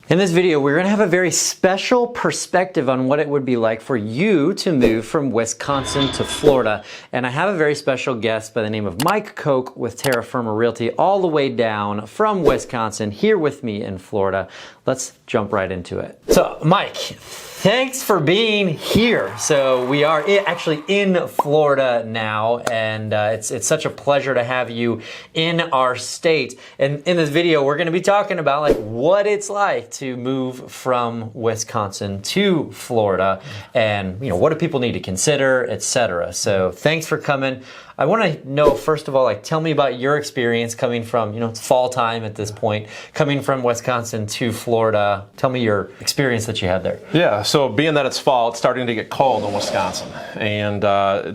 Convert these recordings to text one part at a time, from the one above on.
In this video, we're going to have a very special perspective on what it would be like for you to move from Wisconsin to Florida. And I have a very special guest by the name of Mike Coke with Terra Firma Realty, all the way down from Wisconsin, here with me in Florida. Let's jump right into it. So, Mike, thanks for being here. So we are actually in Florida now, and it's such a pleasure to have you in our state. And in this video, we're going to be talking about like what it's like to move from Wisconsin to Florida, and what do people need to consider, etc. So thanks for coming. I want to know, first of all, like, tell me about your experience coming from, it's fall time at this point, coming from Wisconsin to Florida. Tell me your experience that you had there. Yeah, so being that it's fall, it's starting to get cold in Wisconsin. And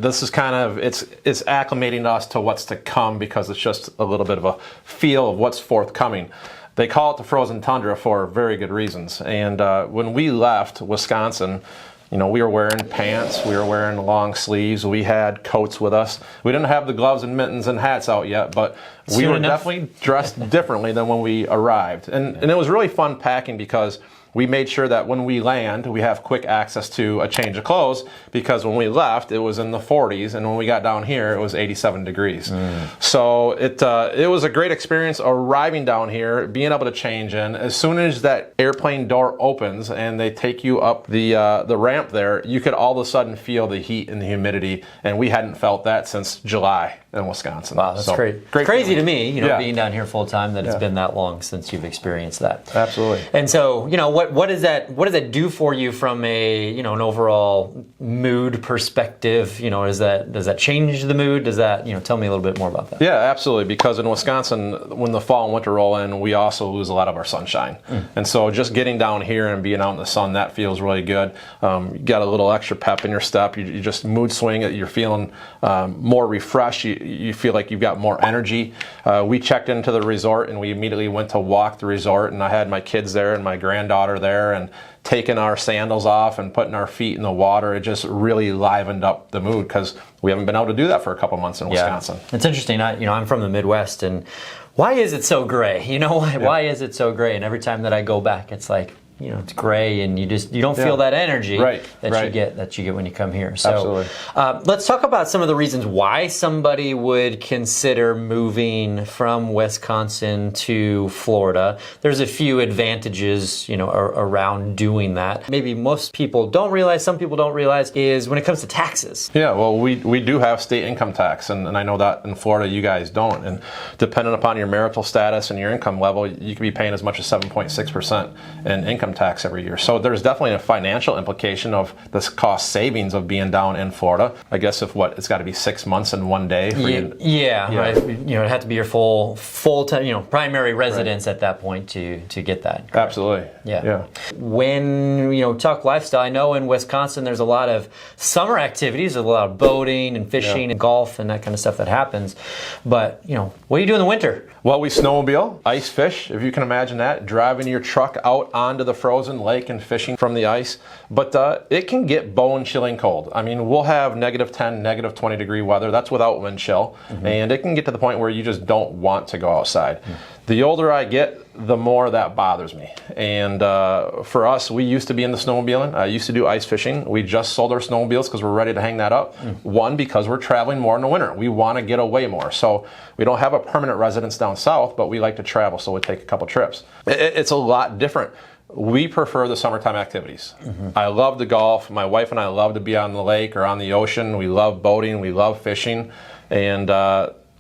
this is kind of, it's acclimating us to what's to come, because it's just a little bit of a feel of what's forthcoming. They call it the frozen tundra for very good reasons. And when we left Wisconsin, we were wearing pants, we were wearing long sleeves, we had coats with us. We didn't have the gloves and mittens and hats out yet, but we were definitely dressed differently than when we arrived. And it was really fun packing, because we made sure that when we land, we have quick access to a change of clothes, because when we left, it was in the 40s, and when we got down here, it was 87 degrees. So it was a great experience arriving down here, being able to change in. As soon as that airplane door opens and they take you up the ramp there, you could all of a sudden feel the heat and the humidity, and we hadn't felt that since July in Wisconsin. Wow, that's great. Crazy to me, being down here full time, that it's been that long since you've experienced that. Absolutely. And so, what does that do for you from a an overall mood perspective? Does that change the mood? Does that tell me a little bit more about that? Yeah, absolutely. Because in Wisconsin, when the fall and winter roll in, we also lose a lot of our sunshine. And so just getting down here and being out in the sun, that feels really good. You got a little extra pep in your step. You just mood swing. You're feeling more refreshed. You feel like you've got more energy. We checked into the resort and we immediately went to walk the resort, and I had my kids there and my granddaughter there, and taking our sandals off and putting our feet in the water. It just really livened up the mood, because we haven't been able to do that for a couple months in Wisconsin. It's interesting. I'm from the Midwest, and why is it so gray? Why is it so gray? And every time that I go back, it's like, it's gray, and you don't feel that energy that you get when you come here. So let's talk about some of the reasons why somebody would consider moving from Wisconsin to Florida. There's a few advantages, around doing that. Maybe most people don't realize, some people don't realize, is when it comes to taxes. Yeah, well, we do have state income tax, and I know that in Florida you guys don't. And depending upon your marital status and your income level, you could be paying as much as 7.6% in income tax every year. So there's definitely a financial implication of this cost savings of being down in Florida. I guess it's got to be 6 months and 1 day for you. Right. It had to be your full time, primary residence at that point to get that. Correct? Absolutely. Yeah. When talk lifestyle, I know in Wisconsin there's a lot of summer activities, there's a lot of boating and fishing and golf and that kind of stuff that happens. But what do you do in the winter? Well, we snowmobile, ice fish, if you can imagine that, driving your truck out onto the frozen lake and fishing from the ice. But it can get bone-chilling cold. I mean, we'll have -10, -20 degree weather. That's without wind chill. And it can get to the point where you just don't want to go outside. The older I get, the more that bothers me. And for us, we used to be into snowmobiling. I used to do ice fishing. We just sold our snowmobiles because we're ready to hang that up. One, because we're traveling more in the winter. We want to get away more. So we don't have a permanent residence down south, but we like to travel, so we take a couple trips. It's a lot different. We prefer the summertime activities. I love the golf. My wife and I love to be on the lake or on the ocean. We love boating. We love fishing. And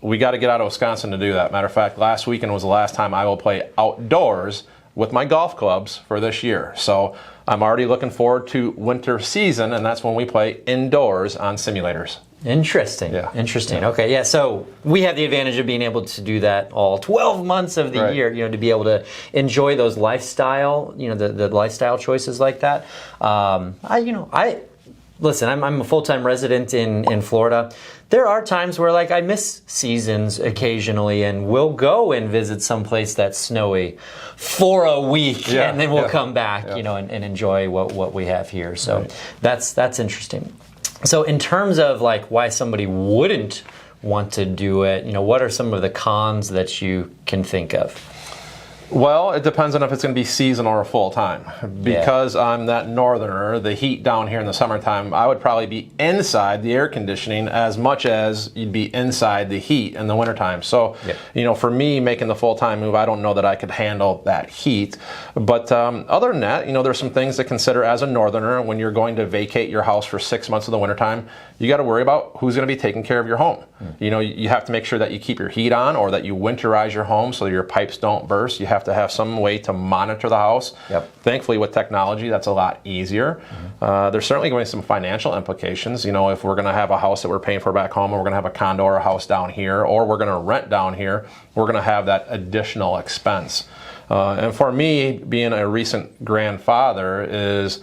we got to get out of Wisconsin to do that. Matter of fact, last weekend was the last time I will play outdoors with my golf clubs for this year. So I'm already looking forward to winter season, and that's when we play indoors on simulators. Interesting. Yeah. Interesting. Yeah. Okay. Yeah. So we have the advantage of being able to do that all 12 months of the year, to be able to enjoy those lifestyle, the lifestyle choices like that. Listen, I'm a full-time resident in Florida. There are times where I miss seasons occasionally, and we'll go and visit someplace that's snowy for a week, and then we'll come back, and enjoy what we have here. So that's interesting. So in terms of why somebody wouldn't want to do it, what are some of the cons that you can think of? Well, it depends on if it's going to be seasonal or full time. Because I'm that northerner, the heat down here in the summertime, I would probably be inside the air conditioning as much as you'd be inside the heat in the wintertime. So, for me, making the full-time move, I don't know that I could handle that heat. But other than that, there's some things to consider as a northerner when you're going to vacate your house for 6 months of the wintertime. You got to worry about who's going to be taking care of your home. You have to make sure that you keep your heat on or that you winterize your home so your pipes don't burst. You have to have some way to monitor the house. Thankfully, with technology, that's a lot easier. There's certainly going to be some financial implications. If we're going to have a house that we're paying for back home, or we're going to have a condo or a house down here, or we're going to rent down here, we're going to have that additional expense. And for me, being a recent grandfather is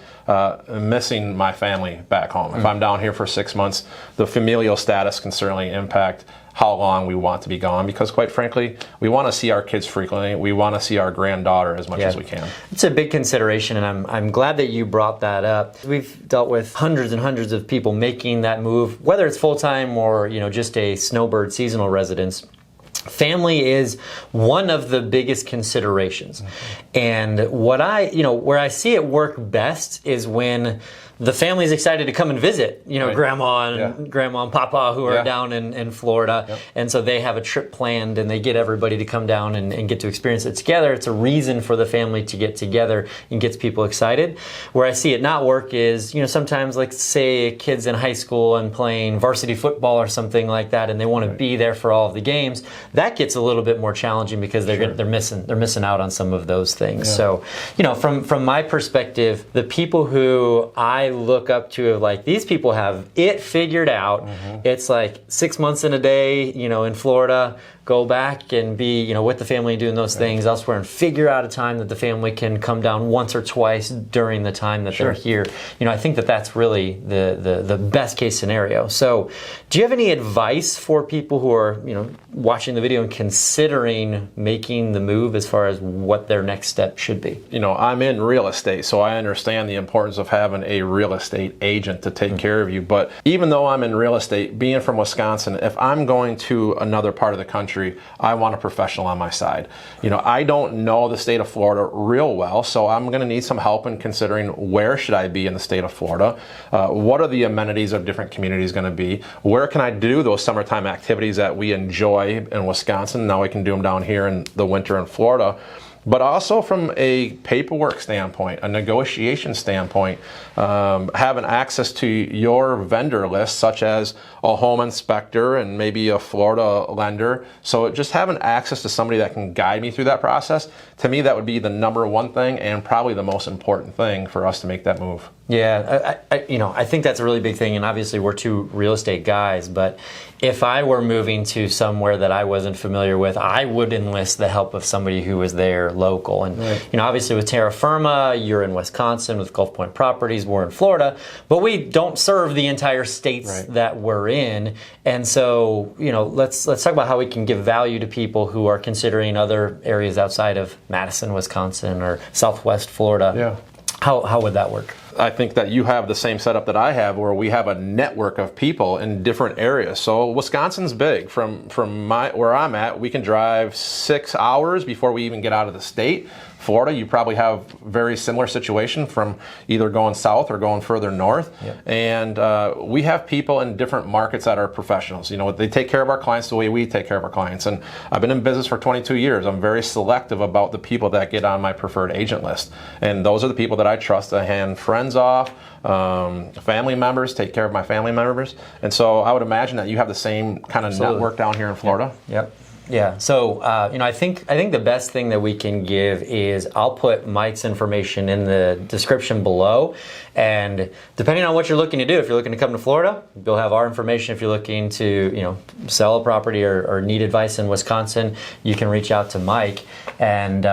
missing my family back home. If I'm down here for 6 months, the familial status can certainly impact how long we want to be gone, because quite frankly, we want to see our kids frequently. We want to see our granddaughter as much as we can. It's a big consideration, and I'm glad that you brought that up. We've dealt with hundreds and hundreds of people making that move, whether it's full-time or just a snowbird seasonal residence. Family is one of the biggest considerations. And what where I see it work best is when the family is excited to come and visit, grandma and papa who are down in Florida. And so they have a trip planned and they get everybody to come down and get to experience it together. It's a reason for the family to get together and gets people excited. Where I see it not work is, sometimes like say a kid's in high school and playing varsity football or something like that and they want to be there for all of the games. That gets a little bit more challenging because they're missing out on some of those things. So, from my perspective, the people who I look up to like these people have it figured out. It's like 6 months in a day, in Florida, go back and be, with the family doing those things elsewhere and figure out a time that the family can come down once or twice during the time that they're here. I think that that's really the best case scenario. So do you have any advice for people who are, watching the video and considering making the move as far as what their next step should be? I'm in real estate, so I understand the importance of having a real estate agent to take care of you. But even though I'm in real estate, being from Wisconsin, if I'm going to another part of the country, I want a professional on my side. I don't know the state of Florida real well, so I'm going to need some help in considering where should I be in the state of Florida? What are the amenities of different communities going to be? Where can I do those summertime activities that we enjoy in Wisconsin? Now we can do them down here in the winter in Florida. But also from a paperwork standpoint, a negotiation standpoint, having access to your vendor list, such as a home inspector and maybe a Florida lender. So just having access to somebody that can guide me through that process, to me that would be the number one thing and probably the most important thing for us to make that move. Yeah, I think that's a really big thing, and obviously we're two real estate guys, but if I were moving to somewhere that I wasn't familiar with, I would enlist the help of somebody who was there local. And obviously with Terra Firma, you're in Wisconsin. With Gulf Point Properties, we're in Florida, but we don't serve the entire states that we're in. And so, let's talk about how we can give value to people who are considering other areas outside of Madison, Wisconsin, or Southwest Florida. How would that work? I think that you have the same setup that I have, where we have a network of people in different areas. So Wisconsin's big. From where I'm at, we can drive 6 hours before we even get out of the state. Florida, you probably have very similar situation from either going south or going further north. And we have people in different markets that are professionals. They take care of our clients the way we take care of our clients. And I've been in business for 22 years. I'm very selective about the people that get on my preferred agent list. And those are the people that I trust to hand friends off, family members, take care of my family members. And so I would imagine that you have the same kind of network down here in Florida. Yeah. So, I think the best thing that we can give is I'll put Mike's information in the description below. And depending on what you're looking to do, if you're looking to come to Florida, you'll have our information. If you're looking to, sell a property or need advice in Wisconsin, you can reach out to Mike. And,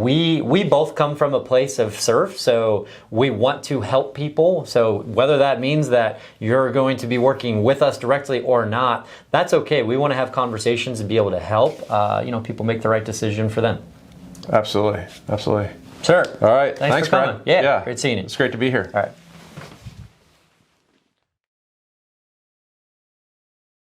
we both come from a place of serve. So we want to help people. So whether that means that you're going to be working with us directly or not, that's okay. We want to have conversations and be able to help, people make the right decision for them. Absolutely. Sure. All right. Thanks for coming. Brad. Yeah. Great seeing you. It's great to be here. All right.